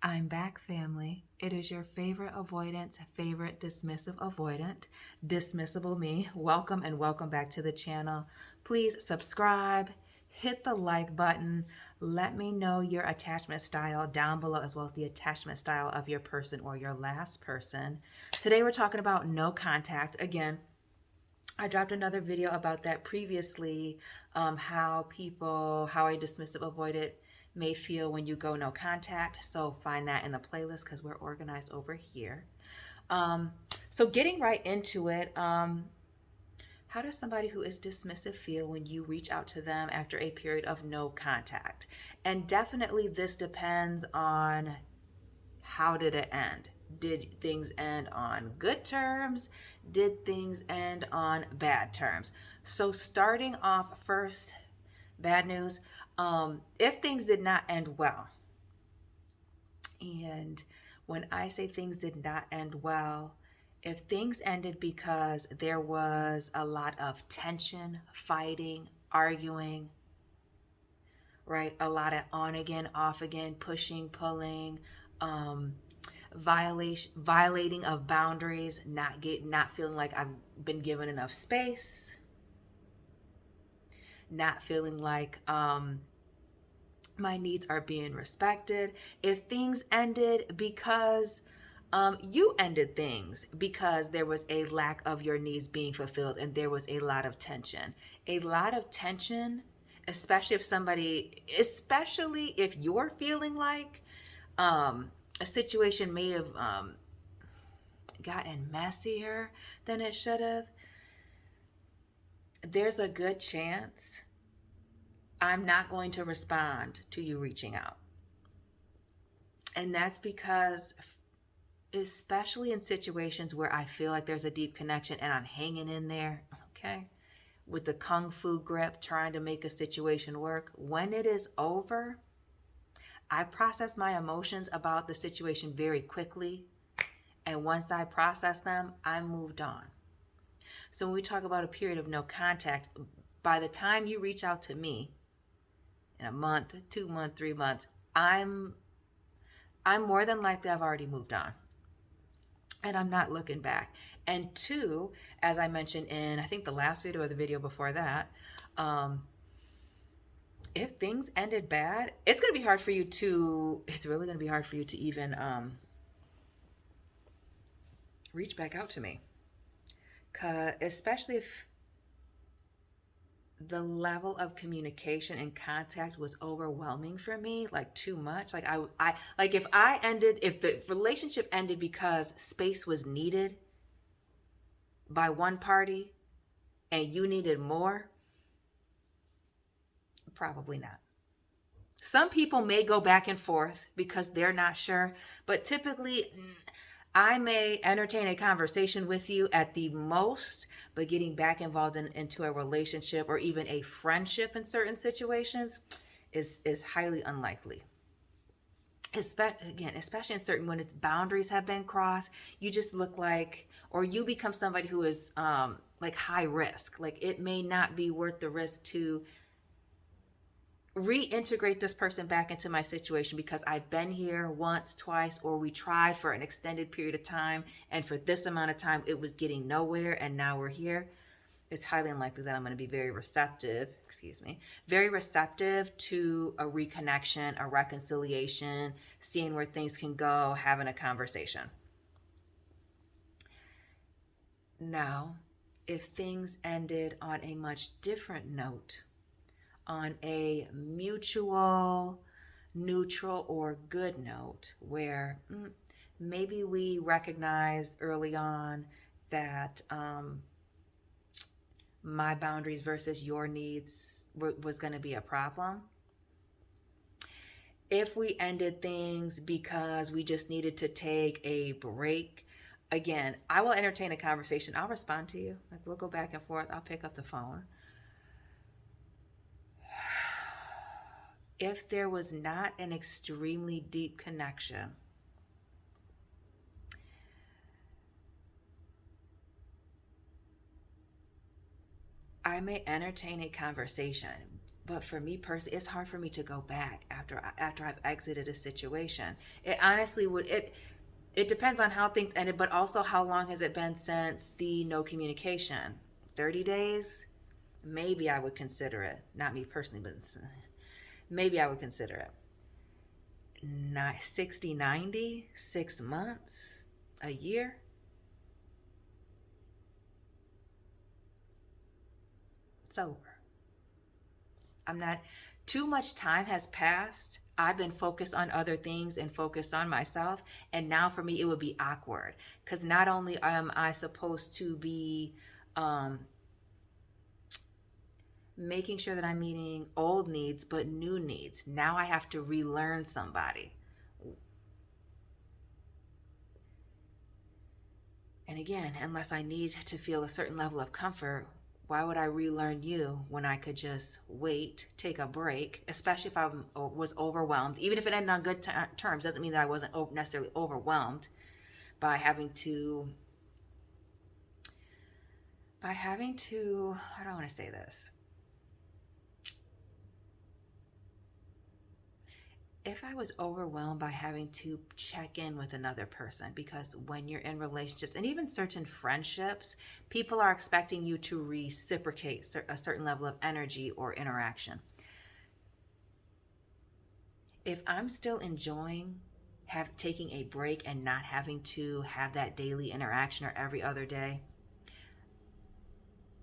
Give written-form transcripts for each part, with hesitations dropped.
I'm back, family. It is your favorite avoidance, favorite dismissive avoidant, Dismissible Me. Welcome and welcome back to the channel. Please subscribe, hit the like button. Let me know your attachment style down below, as well as the attachment style of your person or your last person. Today we're talking about no contact. Again, I dropped another video about that previously, how a dismissive avoidant may feel when you go no contact. So find that in the playlist because we're organized over here. So getting right into it, how does somebody who is dismissive feel when you reach out to them after a period of no contact? And definitely this depends on how did it end? Did things end on good terms? Did things end on bad terms? So starting off first, bad news. If things did not end well, and when I say things did not end well, if things ended because there was a lot of tension, fighting, arguing, right? A lot of on again, off again, pushing, pulling, violating of boundaries, not feeling like I've been given enough space, not feeling like my needs are being respected. If things ended because you ended things because there was a lack of your needs being fulfilled and there was a lot of tension. A lot of tension, especially if you're feeling like a situation may have gotten messier than it should have, there's a good chance I'm not going to respond to you reaching out. And that's because, especially in situations where I feel like there's a deep connection and I'm hanging in there, okay, with the kung fu grip, trying to make a situation work, when it is over, I process my emotions about the situation very quickly. And once I process them, I moved on. So when we talk about a period of no contact, by the time you reach out to me in a month, 2 months, 3 months, I'm more than likely I've already moved on. And I'm not looking back. And two, as I mentioned in, I think the last video or the video before that, if things ended bad, it's really going to be hard for you to even reach back out to me. Especially if the level of communication and contact was overwhelming for me, like too much. Like if the relationship ended because space was needed by one party and you needed more, probably not. Some people may go back and forth because they're not sure, but typically I may entertain a conversation with you at the most, but getting back involved into a relationship or even a friendship in certain situations is highly unlikely. Especially in certain, when its boundaries have been crossed, you just look like, or you become somebody who is like high risk. Like it may not be worth the risk to reintegrate this person back into my situation because I've been here once, twice, or we tried for an extended period of time, and for this amount of time it was getting nowhere, and now we're here. It's highly unlikely that I'm going to be very receptive to a reconnection, a reconciliation, seeing where things can go, having a conversation. Now, if things ended on a much different note, on a mutual, neutral, or good note, where maybe we recognized early on that my boundaries versus your needs was going to be a problem. If we ended things because we just needed to take a break, again, I will entertain a conversation. I'll respond to you. Like, we'll go back and forth. I'll pick up the phone. If there was not an extremely deep connection, I may entertain a conversation, But for me personally, it's hard for me to go back after I've exited a situation. It honestly would it depends on how things ended, but also how long has it been since the no communication? 30 days? Maybe I would consider it. Not me personally, but maybe I would consider it. Not 60, 90, 6 months, a year. It's over. I'm not, too much time has passed. I've been focused on other things and focused on myself. And now for me, it would be awkward because not only am I supposed to be making sure that I'm meeting old needs, but new needs. Now I have to relearn somebody. And again, unless I need to feel a certain level of comfort, why would I relearn you when I could just wait, take a break, especially if I was overwhelmed? Even if it ended on good terms, doesn't mean that I wasn't necessarily overwhelmed by having to, how do I want to say this? If I was overwhelmed by having to check in with another person, because when you're in relationships and even certain friendships, people are expecting you to reciprocate a certain level of energy or interaction. If I'm still enjoying taking a break and not having to have that daily interaction or every other day,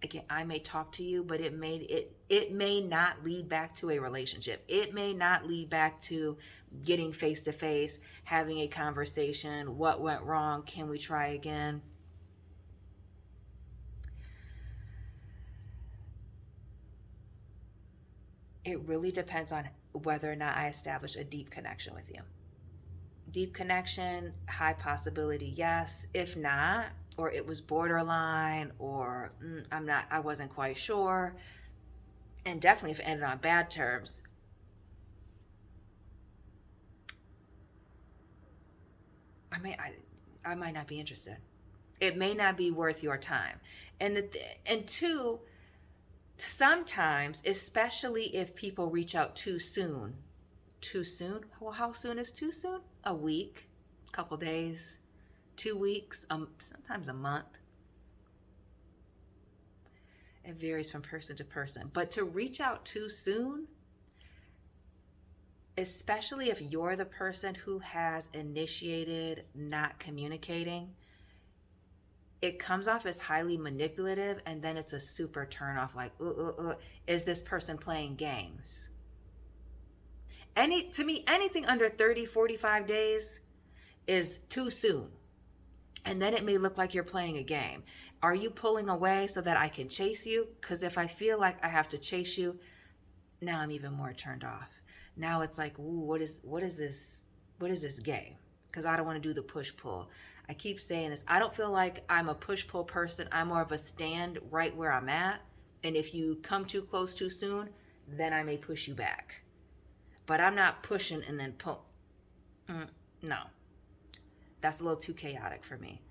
again, I may talk to you, but it may not lead back to a relationship. It may not lead back to getting face to face, having a conversation. What went wrong? Can we try again? It really depends on whether or not I establish a deep connection with you. Deep connection, high possibility, yes. If not, or it was borderline, or I wasn't quite sure, and definitely if it ended on bad terms, I might not be interested. It may not be worth your time. And two, sometimes, especially if people reach out too soon. Too soon? Well, how soon is too soon? A week, a couple days, 2 weeks, sometimes a month. It varies from person to person. But to reach out too soon, especially if you're the person who has initiated not communicating, it comes off as highly manipulative, and then it's a super turnoff. Like, is this person playing games? To me, anything under 30, 45 days is too soon. And then it may look like you're playing a game. Are you pulling away so that I can chase you? Because if I feel like I have to chase you, now I'm even more turned off. Now it's like, ooh, what is this game? Because I don't want to do the push-pull. I keep saying this. I don't feel like I'm a push-pull person. I'm more of a stand right where I'm at. And if you come too close too soon, then I may push you back. But I'm not pushing and then pull. No. That's a little too chaotic for me.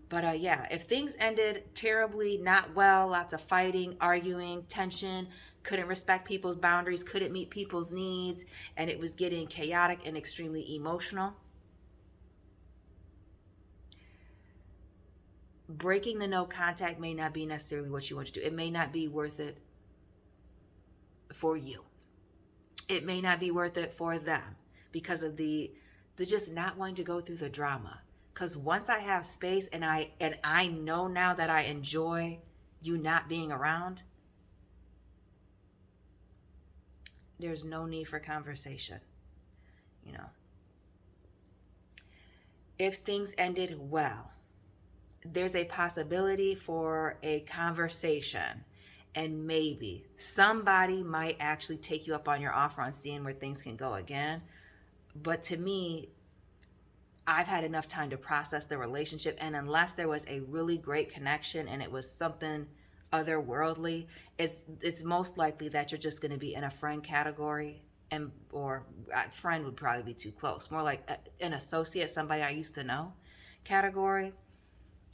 But yeah, if things ended terribly, not well, lots of fighting, arguing, tension, couldn't respect people's boundaries, couldn't meet people's needs, and it was getting chaotic and extremely emotional, breaking the no contact may not be necessarily what you want to do. It may not be worth it for you. It may not be worth it for them because of the just not wanting to go through the drama. Because once I have space and I know now that I enjoy you not being around, there's no need for conversation. If things ended well, there's a possibility for a conversation, and maybe somebody might actually take you up on your offer on seeing where things can go again. But to me, I've had enough time to process the relationship, and unless there was a really great connection and it was something otherworldly, it's most likely that you're just going to be in a friend category, or friend would probably be too close, more like an associate, somebody I used to know category.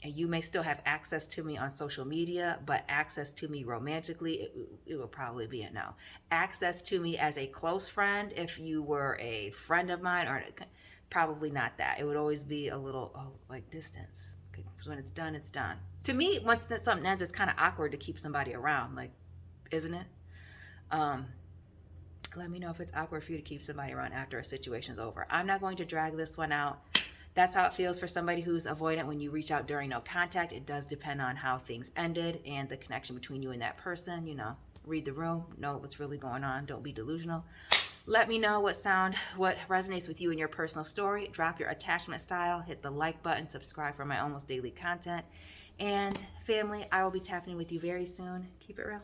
and you may still have access to me on social media, but access to me romantically, it will probably be a no. Access to me as a close friend, if you were a friend of mine, or probably not that. It would always be a little, like distance. Because when it's done, it's done. To me, once something ends, it's kind of awkward to keep somebody around, like, isn't it? Let me know if it's awkward for you to keep somebody around after a situation's over. I'm not going to drag this one out. That's how it feels for somebody who's avoidant when you reach out during no contact. It does depend on how things ended and the connection between you and that person. Read the room, know what's really going on. Don't be delusional. Let me know what resonates with you in your personal story. Drop your attachment style, hit the like button, subscribe for my almost daily content. And family, I will be tapping in with you very soon. Keep it real.